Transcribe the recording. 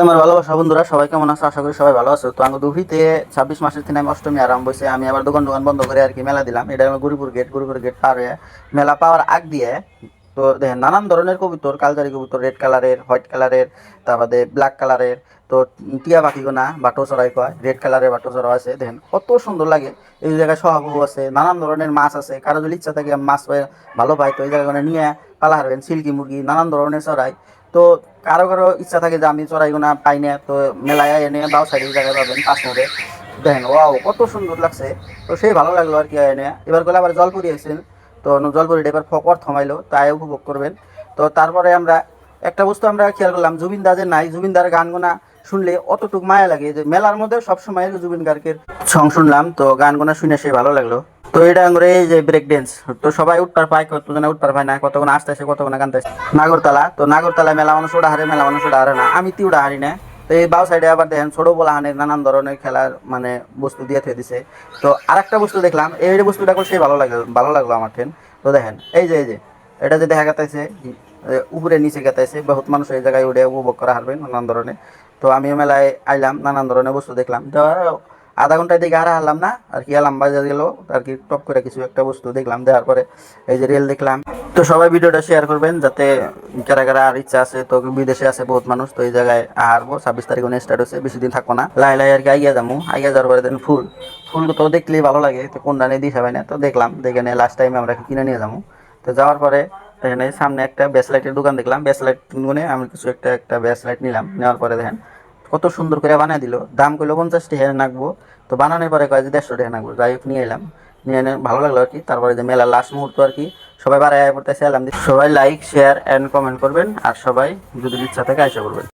আমার ভালোবাসা বন্ধুরা, সবাই কেমন আছো? আশা করি সবাই ভালো আছো। তো আমি দুহিতে 26 মাসের দিন আমি অষ্টমী আরাম বসে আমি আবার দোকান টোকান বন্ধ করে আর কি মেলা দিলাম। এটা আমার গুরুপুর গেট পার হয়ে মেলা পাওয়ার আগ দিয়ে। তো দেখেন নানান ধরনের কবুতর, কালজারি কবুতর, রেড কালারের, হোয়াইট কালারের, তারপরে ব্ল্যাক কালারের। তো টিয়া পাখি গোনা বাটো চড়াই কয়, রেড কালারের বাটো চড়া আছে। দেখেন কত সুন্দর লাগে। এই জায়গায় সহাবু আছে, নানান ধরনের মাছ আছে। কারো যদি ইচ্ছা থাকে মাছ ভালো পায় তো এই জায়গায় নিয়ে পালা হারবেন। সিল্কি মুরগি নানান ধরনের চড়াই। তো কারো কারো ইচ্ছা থাকে যে আমি চড়াইগুনা পাই না, তো মেলায় এনে বাউ সাইডের জায়গায় পাবেন পাঁচ মোড়ে। দেখেন ওয়াও কত সুন্দর লাগছে। তো সেই ভালো লাগলো আর কি এনে। এবার গেলে আবার জলপুরি আইসেন। তো জলপুরি এবার ফকর থমাইলো, তাই উপভোগ করবেন। তো তারপরে আমরা একটা বস্তু আমরা খেয়াল করলাম, জুবিন দা যে নাই, জুবিন দার গানগুনা শুনলে অতটুক মায়া লাগে যে মেলার মধ্যে সবসময় জুবিন গার্গের সং শুনলাম। তো গানগুনা শুনে সেই ভালো লাগলো। তো এটা করে এই যে ব্রেক ড্যান্স। তো সবাই উঠপার পায়, কতজনে উঠপার পায় না, কতক্ষণ আসতেছে কতক্ষণ কানতেছে। নাগরতলা, তো নাগরতলা মেলা মানুষ ওটা হারে, মেলা মানুষ ওটা হারে না, আমি তি ওটা হারি না। তো এই বাউ সাইডে আবার দেখেন ছোট বলা হানের নানান ধরনের খেলার মানে বস্তু দিয়ে থে দিছে। তো আরেকটা বস্তু দেখলাম, এই বস্তুটা করে সেই ভালো লাগলো আমার ঠেন। তো দেখেন এই যে এটা যে দেখা গেছে উপরে নিচে গেতাইছে, বহুত মানুষ এই জায়গায় উঠে উপভোগ করা হারবে নানান ধরনের। তো আমি মেলায় আইলাম, নানান ধরনের বস্তু দেখলাম। তো আধা ঘন্টায় দিকে আর হারলাম না আর কি, এলাম বাজার গেল আর কি, টপ করে কিছু একটা বস্তু দেখলাম। দেওয়ার পরে এই যে রেল দেখলাম। তো সবাই ভিডিওটা শেয়ার করবেন যাতে কারা কারা আর ইচ্ছা আছে। তো বিদেশে আছে বহুত মানুষ, তো এই জায়গায় হারবো 26 তারিখ স্টার্ট হচ্ছে, বেশি দিন থাকবো না। লাই লাই আর কি আইয়া যাবো, আইয়া যাওয়ার পরে দেন ফুল তো দেখলেই ভালো লাগে। তো কোন দানে দিশা পাই না, তো দেখলাম দেখে নিয়ে লাস্ট টাইমে আমরা কিনে নিয়ে যাবো। তো যাওয়ার পরে এখানে সামনে একটা ব্যাসলাইটের দোকান দেখলাম, ব্যাসলাইট গুনে আমি কিছু একটা ব্যাসলাইট নিলাম। নেওয়ার পরে দেখেন কত সুন্দর করে বানিয়ে দিল। দাম কইলো 50 টাকা নাকবো, তো বানানোর পরে কয় যে 150 টাকা নাকবো। যাই হোক নিয়ে এলাম, নিয়ে এনে ভালো লাগলো আর কি। তারপরে যে মেলার লাস্ট মুহূর্ত আর কি, সবাই বাড়ায় পড়তেছে এলাম। সবাই লাইক শেয়ার অ্যান্ড কমেন্ট করবেন, আর সবাই যদি ইচ্ছা থাকে আইসা করবেন।